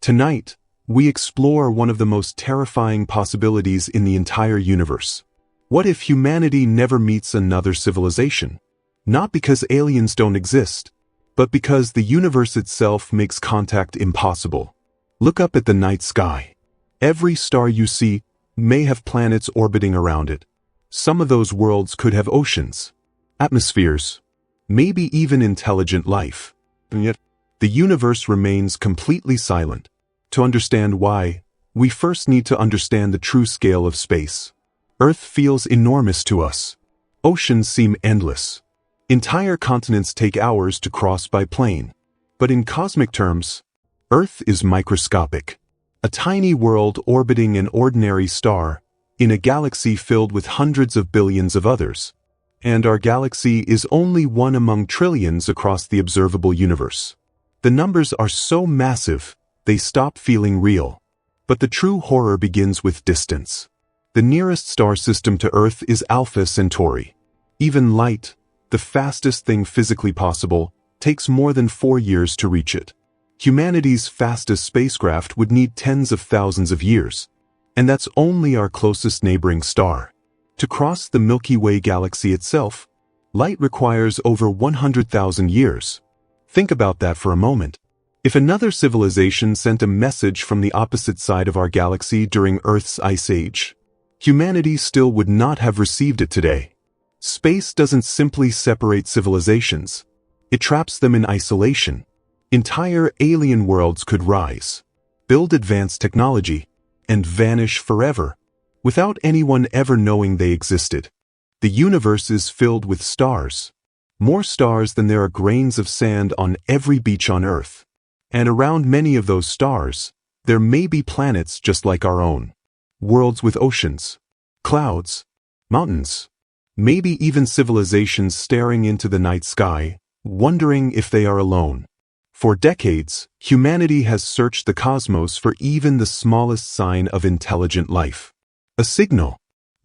Tonight, we explore one of the most terrifying possibilities in the entire universe. What if humanity never meets another civilization? Not because aliens don't exist, but because the universe itself makes contact impossible. Look up at the night sky. Every star you see may have planets orbiting around it. Some of those worlds could have oceans, atmospheres, maybe even intelligent life. And yet, the universe remains completely silent. To understand why, we first need to understand the true scale of space. Earth feels enormous to us. Oceans seem endless. Entire continents take hours to cross by plane. But in cosmic terms, Earth is microscopic. A tiny world orbiting an ordinary star in a galaxy filled with hundreds of billions of others. And our galaxy is only one among trillions across the observable universe. The numbers are so massive, they stop feeling real. But the true horror begins with distance. The nearest star system to Earth is Alpha Centauri. Even light, the fastest thing physically possible, takes more than 4 years to reach it. Humanity's fastest spacecraft would need tens of thousands of years. And that's only our closest neighboring star. To cross the Milky Way galaxy itself, light requires over 100,000 years. Think about that for a moment. If another civilization sent a message from the opposite side of our galaxy during Earth's ice age, humanity still would not have received it today. Space doesn't simply separate civilizations. It traps them in isolation. Entire alien worlds could rise, build advanced technology, and vanish forever, without anyone ever knowing they existed. The universe is filled with stars. More stars than there are grains of sand on every beach on Earth. And around many of those stars, there may be planets just like our own. Worlds with oceans, clouds, mountains, maybe even civilizations staring into the night sky, wondering if they are alone. For decades, humanity has searched the cosmos for even the smallest sign of intelligent life. A signal,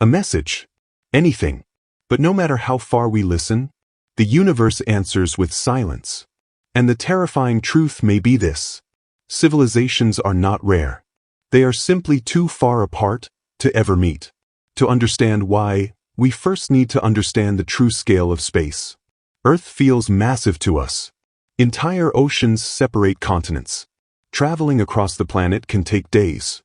a message, anything. But no matter how far we listen, the universe answers with silence. And the terrifying truth may be this: civilizations are not rare. They are simply too far apart to ever meet. To understand why, we first need to understand the true scale of space. Earth feels massive to us. Entire oceans separate continents. Traveling across the planet can take days.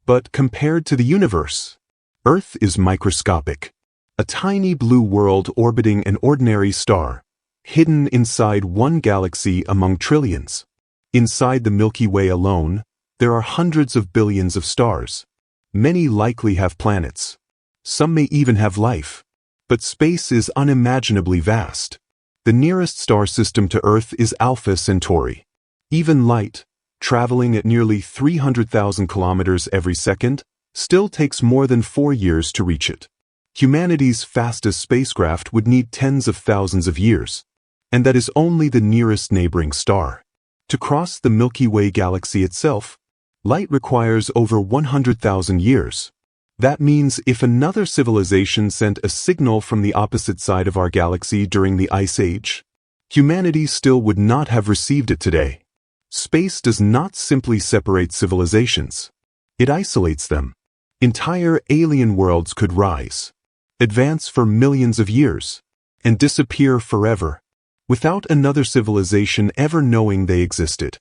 But compared to the universe, Earth is microscopic. A tiny blue world orbiting an ordinary star, hidden inside one galaxy among trillions. Inside the Milky Way alone, there are hundreds of billions of stars. Many likely have planets. Some may even have life. But space is unimaginably vast. The nearest star system to Earth is Alpha Centauri. Even light, traveling at nearly 300,000 kilometers every second, still takes more than 4 years to reach it. Humanity's fastest spacecraft would need tens of thousands of years. And that is only the nearest neighboring star. To cross the Milky Way galaxy itself, light requires over 100,000 years. That means if another civilization sent a signal from the opposite side of our galaxy during the Ice Age, humanity still would not have received it today. Space does not simply separate civilizations. It isolates them. Entire alien worlds could rise, advance for millions of years, and disappear forever, without another civilization ever knowing they existed.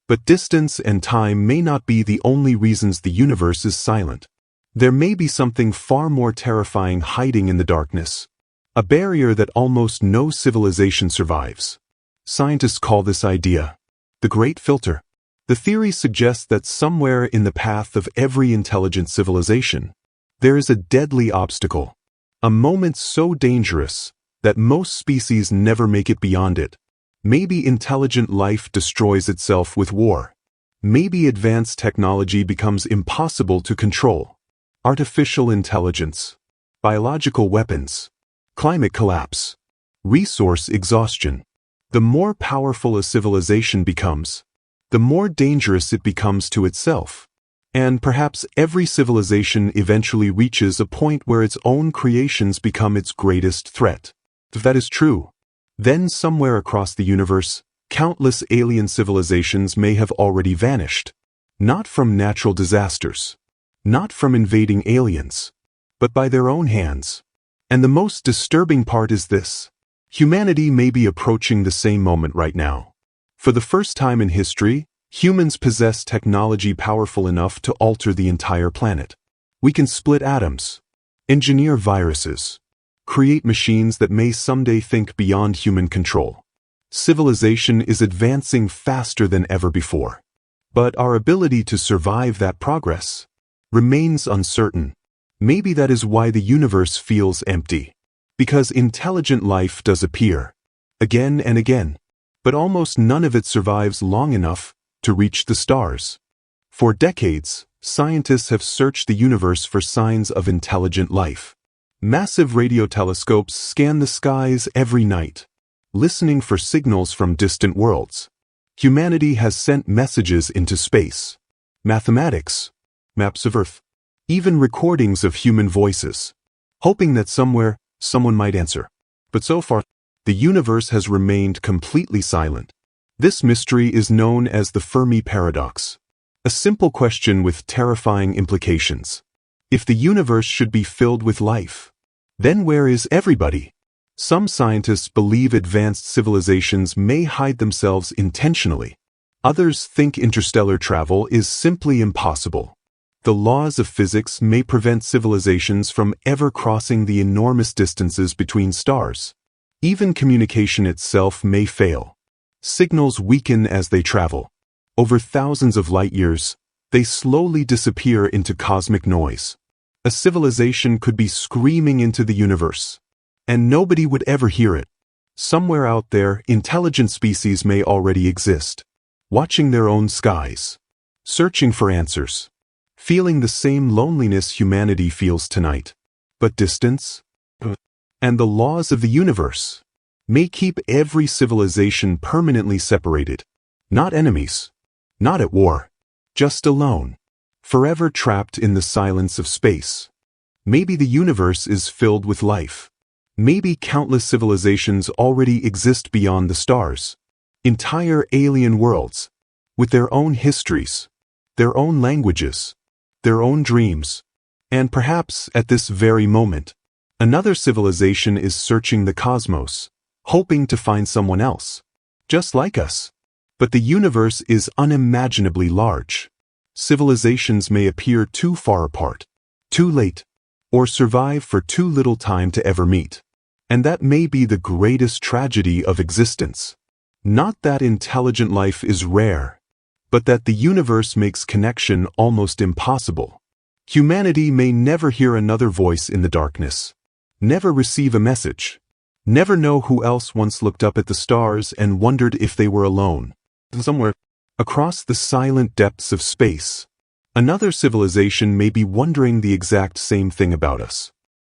But distance and time may not be the only reasons the universe is silent. There may be something far more terrifying hiding in the darkness, a barrier that almost no civilization survives. Scientists call this idea the Great Filter. The theory suggests that somewhere in the path of every intelligent civilization, there is a deadly obstacle, a moment so dangerous that most species never make it beyond it. Maybe intelligent life destroys itself with war. Maybe advanced technology becomes impossible to control. Artificial intelligence, biological weapons, climate collapse, resource exhaustion. The more powerful a civilization becomes, the more dangerous it becomes to itself. And perhaps every civilization eventually reaches a point where its own creations become its greatest threat. If that is true, then somewhere across the universe, countless alien civilizations may have already vanished. Not from natural disasters. Not from invading aliens. But by their own hands. And the most disturbing part is this. Humanity may be approaching the same moment right now. For the first time in history, humans possess technology powerful enough to alter the entire planet. We can split atoms, engineer viruses, create machines that may someday think beyond human control. Civilization is advancing faster than ever before. But our ability to survive that progress remains uncertain. Maybe that is why the universe feels empty. Because intelligent life does appear, again and again, but almost none of it survives long enough to reach the stars. For decades, scientists have searched the universe for signs of intelligent life. Massive radio telescopes scan the skies every night, listening for signals from distant worlds. Humanity has sent messages into space, mathematics, maps of Earth, even recordings of human voices, hoping that somewhere someone might answer. But so far, the universe has remained completely silent. This mystery is known as the Fermi Paradox, a simple question with terrifying implications. If the universe should be filled with life, then where is everybody? Some scientists believe advanced civilizations may hide themselves intentionally. Others think interstellar travel is simply impossible. The laws of physics may prevent civilizations from ever crossing the enormous distances between stars. Even communication itself may fail. Signals weaken as they travel. Over thousands of light years, they slowly disappear into cosmic noise. A civilization could be screaming into the universe, and nobody would ever hear it. Somewhere out there, intelligent species may already exist, watching their own skies, searching for answers, feeling the same loneliness humanity feels tonight. But distance and the laws of the universe may keep every civilization permanently separated. Not enemies, not at war, just alone, forever trapped in the silence of space. Maybe the universe is filled with life. Maybe countless civilizations already exist beyond the stars. Entire alien worlds, with their own histories, their own languages, their own dreams. And perhaps at this very moment, another civilization is searching the cosmos, hoping to find someone else, just like us. But the universe is unimaginably large. Civilizations may appear too far apart, too late, or survive for too little time to ever meet. And that may be the greatest tragedy of existence. Not that intelligent life is rare, but that the universe makes connection almost impossible. Humanity may never hear another voice in the darkness, never receive a message, never know who else once looked up at the stars and wondered if they were alone. Somewhere across the silent depths of space, another civilization may be wondering the exact same thing about us.